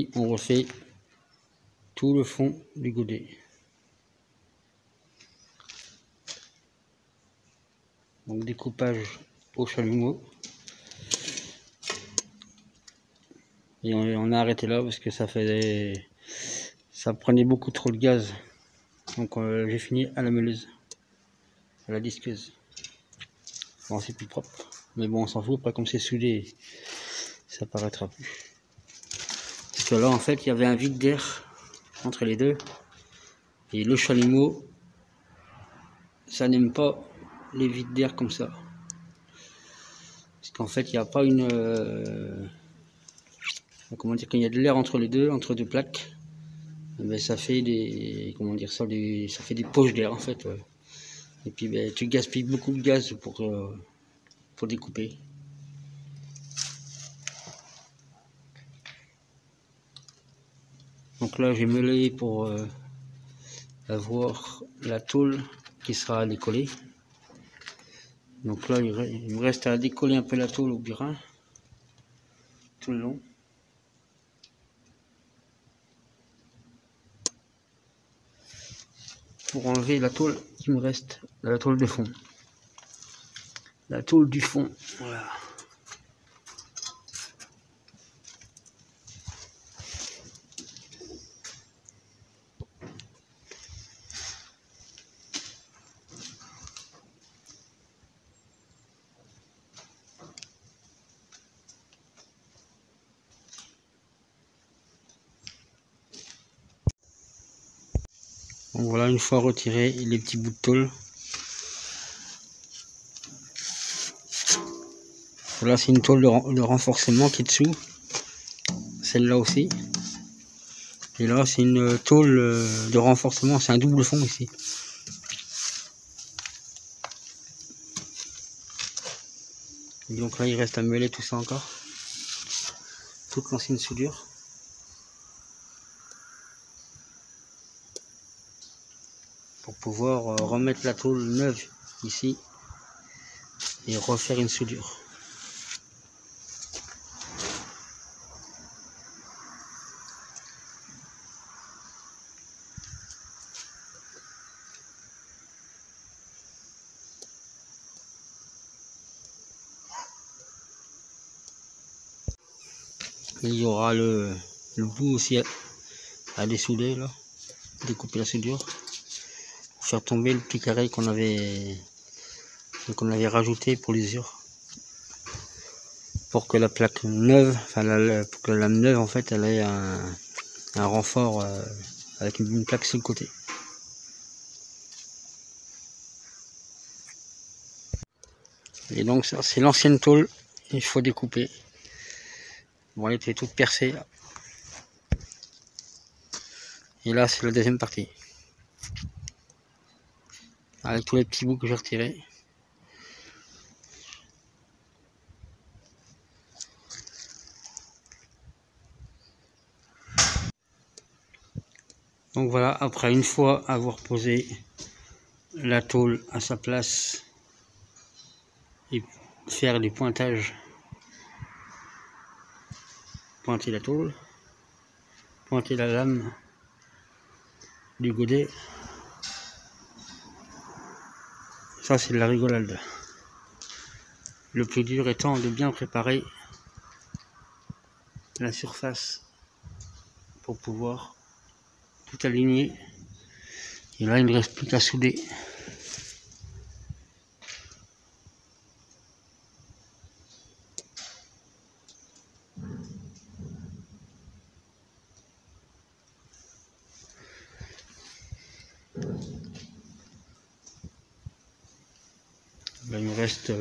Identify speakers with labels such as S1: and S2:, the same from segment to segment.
S1: Aujourd'hui, on refait tout le fond du godet. Donc découpage au chalumeau. Et on a arrêté là parce que ça prenait beaucoup trop de gaz. Donc j'ai fini à la meuleuse, à la disqueuse. Bon, c'est plus propre, mais bon, on s'en fout. Après, comme c'est soudé, ça paraîtra plus. Parce que là, en fait, il y avait un vide d'air entre les deux. Et le chalumeau, ça n'aime pas les vides d'air comme ça. Parce qu'en fait, il n'y a pas une... comment dire, quand il y a de l'air entre les deux, entre deux plaques, ben, ça fait des... Comment dire ça, ça fait des poches d'air, en fait. Et puis, ben, tu gaspilles beaucoup de gaz pour découper. Donc là, j'ai meulé pour avoir la tôle qui sera décollée. Donc là, il me reste à décoller un peu la tôle au burin tout le long. Pour enlever la tôle qui me reste, la tôle de fond. La tôle du fond, voilà. Donc voilà, une fois retiré les petits bouts de tôle. Voilà, c'est une tôle de renforcement qui est dessous. Celle-là aussi. Et là, c'est une tôle de renforcement, c'est un double fond ici. Et donc là, il reste à meuler tout ça encore. Toute l'ancienne soudure. Pour pouvoir remettre la tôle neuve ici et refaire une soudure. Et il y aura le bout aussi à dessouder là, découper la soudure, pour faire tomber le petit carré qu'on avait rajouté pour l'usure. Pour que la plaque neuve, enfin pour que la lame neuve en fait elle ait un renfort avec une plaque sur le côté. Et donc ça c'est l'ancienne tôle, il faut découper. Bon, elle était toute percée là. Et là c'est la deuxième partie. Avec tous les petits bouts que j'ai retirés. Donc voilà, après une fois avoir posé la tôle à sa place et faire des pointages, pointer la tôle, pointer la lame du godet, ça c'est de la rigolade. Le plus dur étant de bien préparer la surface pour pouvoir tout aligner. Et là il ne reste plus qu'à souder. Là, il me reste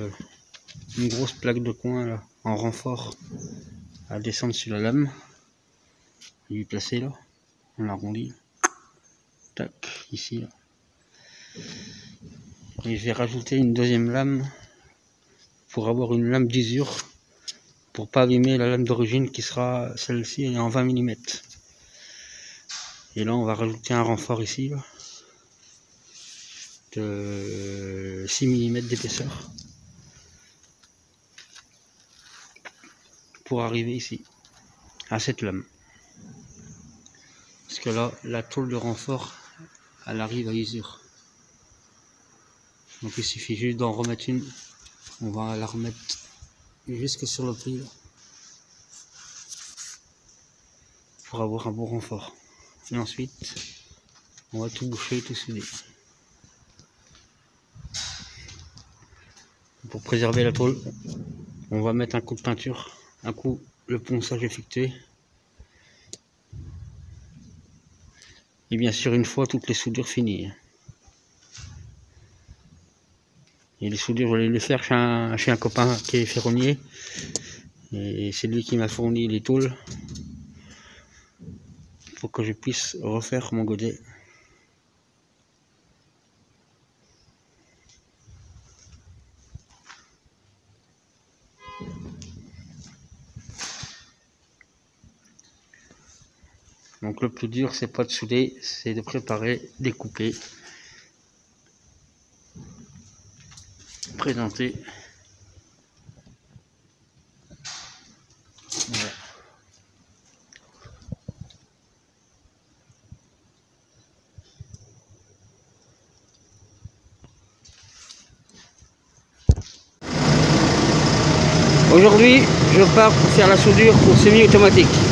S1: une grosse plaque de coin là, en renfort à descendre sur la lame et lui placer là, on l'arrondit, tac, ici là. Et je vais rajouter une deuxième lame pour avoir une lame d'usure pour pas abîmer la lame d'origine qui sera celle-ci en 20 mm. Et là on va rajouter un renfort ici là, de 6 mm d'épaisseur pour arriver ici à cette lame. Parce que là, la tôle de renfort, elle arrive à usure. Donc il suffit juste d'en remettre une. On va la remettre jusque sur le prix là, pour avoir un bon renfort. Et ensuite, on va tout boucher, tout souder. Pour préserver la tôle, on va mettre un coup de peinture, un coup le ponçage effectué. Et bien sûr, une fois toutes les soudures finies. Et les soudures, je vais les faire chez un copain qui est ferronnier. Et c'est lui qui m'a fourni les tôles pour que je puisse refaire mon godet. Donc le plus dur, c'est pas de souder, c'est de préparer, découper, présenter. Voilà. Aujourd'hui, je pars pour faire la soudure pour semi-automatique.